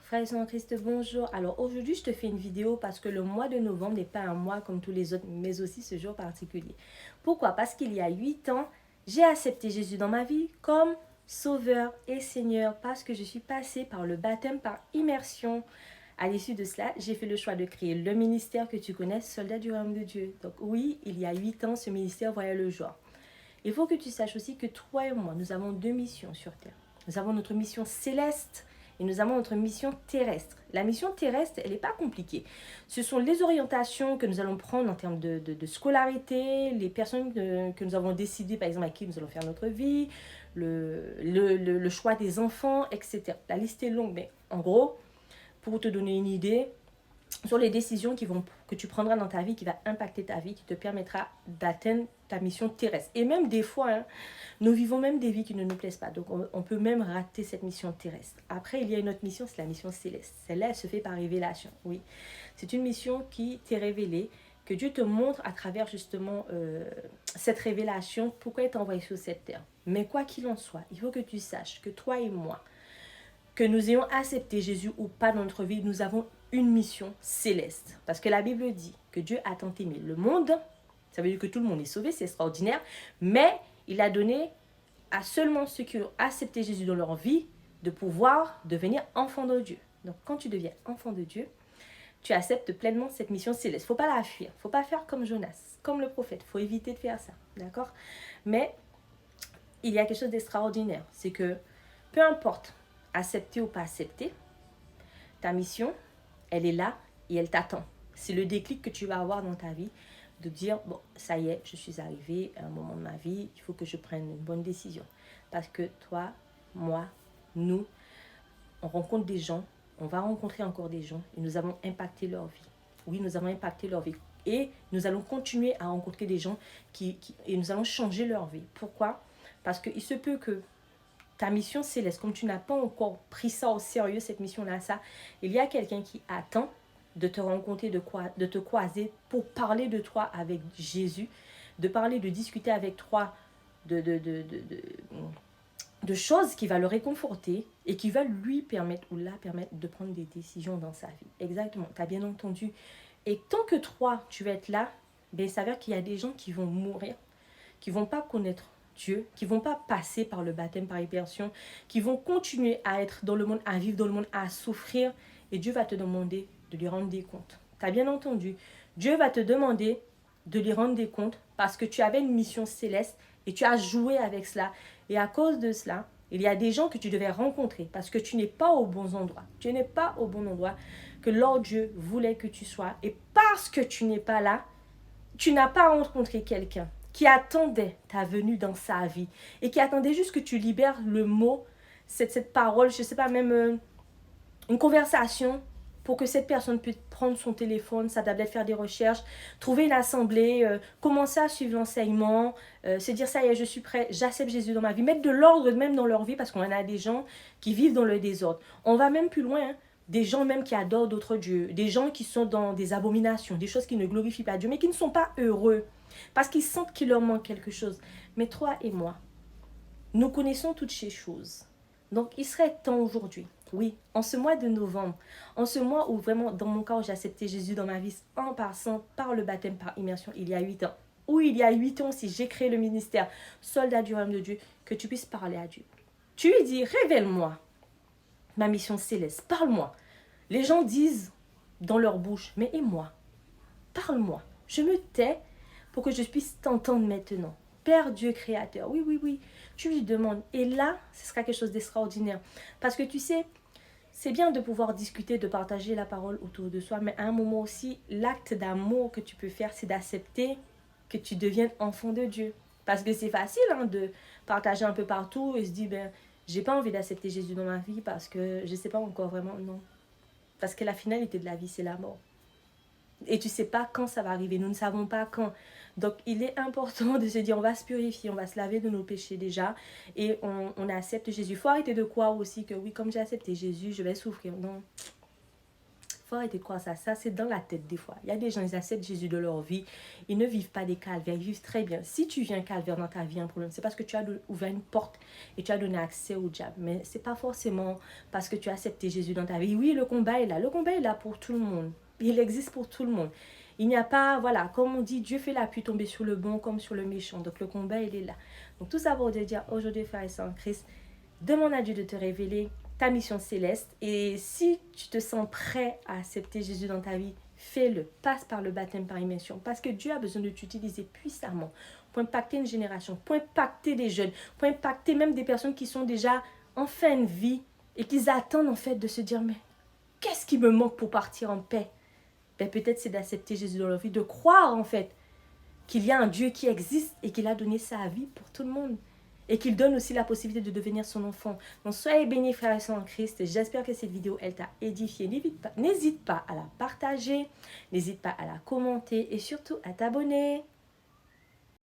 Frères et sœurs en Christ, bonjour. Alors aujourd'hui, je te fais une vidéo parce que le mois de novembre n'est pas un mois comme tous les autres, mais aussi ce jour particulier. Pourquoi? Parce qu'il y a 8 ans, j'ai accepté Jésus dans ma vie comme Sauveur et Seigneur parce que je suis passée par le baptême par immersion. À l'issue de cela, j'ai fait le choix de créer le ministère que tu connais, Soldat du Royaume de Dieu. Donc oui, il y a 8 ans, ce ministère voyait le jour. Il faut que tu saches aussi que toi et moi, nous avons deux missions sur Terre. Nous avons notre mission céleste et nous avons notre mission terrestre. La mission terrestre, elle n'est pas compliquée. Ce sont les orientations que nous allons prendre en termes de scolarité, les personnes que nous avons décidé, par exemple, à qui nous allons faire notre vie, le choix des enfants, etc. La liste est longue, mais en gros, pour te donner une idée, sur les décisions que tu prendras dans ta vie, qui va impacter ta vie, qui te permettra d'atteindre ta mission terrestre. Et même des fois, nous vivons même des vies qui ne nous plaisent pas. Donc, on peut même rater cette mission terrestre. Après, il y a une autre mission, c'est la mission céleste. Celle-là, elle se fait par révélation. Oui, c'est une mission qui t'est révélée, que Dieu te montre à travers justement cette révélation, pourquoi il t'a envoyé sur cette terre. Mais quoi qu'il en soit, il faut que tu saches que toi et moi, que nous ayons accepté Jésus ou pas dans notre vie, nous avons une mission céleste. Parce que la Bible dit que Dieu a tant aimé le monde, ça veut dire que tout le monde est sauvé, c'est extraordinaire, mais il a donné à seulement ceux qui ont accepté Jésus dans leur vie de pouvoir devenir enfants de Dieu. Donc quand tu deviens enfant de Dieu, tu acceptes pleinement cette mission céleste. Il ne faut pas la fuir, il ne faut pas faire comme Jonas, comme le prophète, il faut éviter de faire ça, d'accord? Mais il y a quelque chose d'extraordinaire, c'est que peu importe accepter ou pas accepter, ta mission, elle est là et elle t'attend. C'est le déclic que tu vas avoir dans ta vie de dire, bon, ça y est, je suis arrivée à un moment de ma vie, il faut que je prenne une bonne décision. Parce que toi, moi, nous, on rencontre des gens, on va rencontrer encore des gens et nous avons impacté leur vie. Oui, nous avons impacté leur vie. Et nous allons continuer à rencontrer des gens et nous allons changer leur vie. Pourquoi? Parce qu'il se peut que ta mission céleste, comme tu n'as pas encore pris ça au sérieux, cette mission-là, ça, il y a quelqu'un qui attend de te rencontrer, de te croiser pour parler de toi avec Jésus, de parler, de discuter avec toi de choses qui va le réconforter et qui va lui permettre ou la permettre de prendre des décisions dans sa vie. Exactement, tu as bien entendu. Et tant que toi, tu vas être là, ben, il s'avère qu'il y a des gens qui vont mourir, qui ne vont pas connaître Dieu, qui ne vont pas passer par le baptême par immersion, qui vont continuer à être dans le monde, à vivre dans le monde, à souffrir. Et Dieu va te demander de lui rendre des comptes. Tu as bien entendu. Dieu va te demander de lui rendre des comptes parce que tu avais une mission céleste et tu as joué avec cela. Et à cause de cela, il y a des gens que tu devais rencontrer parce que tu n'es pas au bon endroit. Tu n'es pas au bon endroit que Lord Dieu voulait que tu sois. Et parce que tu n'es pas là, tu n'as pas rencontré quelqu'un qui attendait ta venue dans sa vie et qui attendait juste que tu libères le mot, cette parole, je ne sais pas, même une conversation pour que cette personne puisse prendre son téléphone, sa tablette, faire des recherches, trouver une assemblée, commencer à suivre l'enseignement, se dire ça y est, je suis prêt, j'accepte Jésus dans ma vie, mettre de l'ordre même dans leur vie parce qu'on a des gens qui vivent dans le désordre. On va même plus loin, hein. Des gens même qui adorent d'autres dieux, des gens qui sont dans des abominations, des choses qui ne glorifient pas Dieu, mais qui ne sont pas heureux parce qu'ils sentent qu'il leur manque quelque chose. Mais toi et moi, nous connaissons toutes ces choses. Donc, il serait temps aujourd'hui, oui, en ce mois de novembre, en ce mois où vraiment, dans mon cas, où j'ai accepté Jésus dans ma vie en passant par le baptême par immersion il y a 8 ans, ou il y a 8 ans aussi, j'ai créé le ministère Soldat du Royaume de Dieu, que tu puisses parler à Dieu. Tu lui dis, révèle-moi ma mission céleste, parle-moi. Les gens disent dans leur bouche, mais et moi? Parle-moi. Je me tais pour que je puisse t'entendre maintenant. Père Dieu créateur, oui, oui, oui, tu lui demandes. Et là, ce sera quelque chose d'extraordinaire. Parce que tu sais, c'est bien de pouvoir discuter, de partager la parole autour de soi, mais à un moment aussi, l'acte d'amour que tu peux faire, c'est d'accepter que tu deviennes enfant de Dieu. Parce que c'est facile de partager un peu partout et se dire, ben, j'ai pas envie d'accepter Jésus dans ma vie parce que je sais pas encore vraiment, non. Parce que la finalité de la vie, c'est la mort. Et tu ne sais pas quand ça va arriver. Nous ne savons pas quand. Donc, il est important de se dire, on va se purifier, on va se laver de nos péchés déjà. Et on accepte Jésus. Il faut arrêter de croire aussi que oui, comme j'ai accepté Jésus, je vais souffrir. Non. Il faut arrêter de croire ça. Ça, c'est dans la tête des fois. Il y a des gens, ils acceptent Jésus de leur vie. Ils ne vivent pas des calvaires, ils vivent très bien. Si tu vis un calvaire dans ta vie, un problème, c'est parce que tu as ouvert une porte et tu as donné accès au diable. Mais c'est pas forcément parce que tu as accepté Jésus dans ta vie. Oui, le combat est là. Le combat est là pour tout le monde. Il existe pour tout le monde. Il n'y a pas, voilà, comme on dit, Dieu fait la pluie tomber sur le bon comme sur le méchant. Donc le combat, il est là. Donc tout ça pour te dire, aujourd'hui, frères et sœurs en Christ, demande à Dieu de te révéler ta mission céleste. Et si tu te sens prêt à accepter Jésus dans ta vie, fais-le. Passe par le baptême par immersion. Parce que Dieu a besoin de t'utiliser puissamment pour impacter une génération, pour impacter des jeunes, pour impacter même des personnes qui sont déjà en fin de vie et qui attendent en fait de se dire, mais qu'est-ce qui me manque pour partir en paix? Ben, peut-être c'est d'accepter Jésus dans leur vie, de croire en fait qu'il y a un Dieu qui existe et qu'il a donné sa vie pour tout le monde. Et qu'il donne aussi la possibilité de devenir son enfant. Donc soyez bénis frères et sœurs en Christ. J'espère que cette vidéo, elle t'a édifié. N'hésite pas à la partager, n'hésite pas à la commenter et surtout à t'abonner.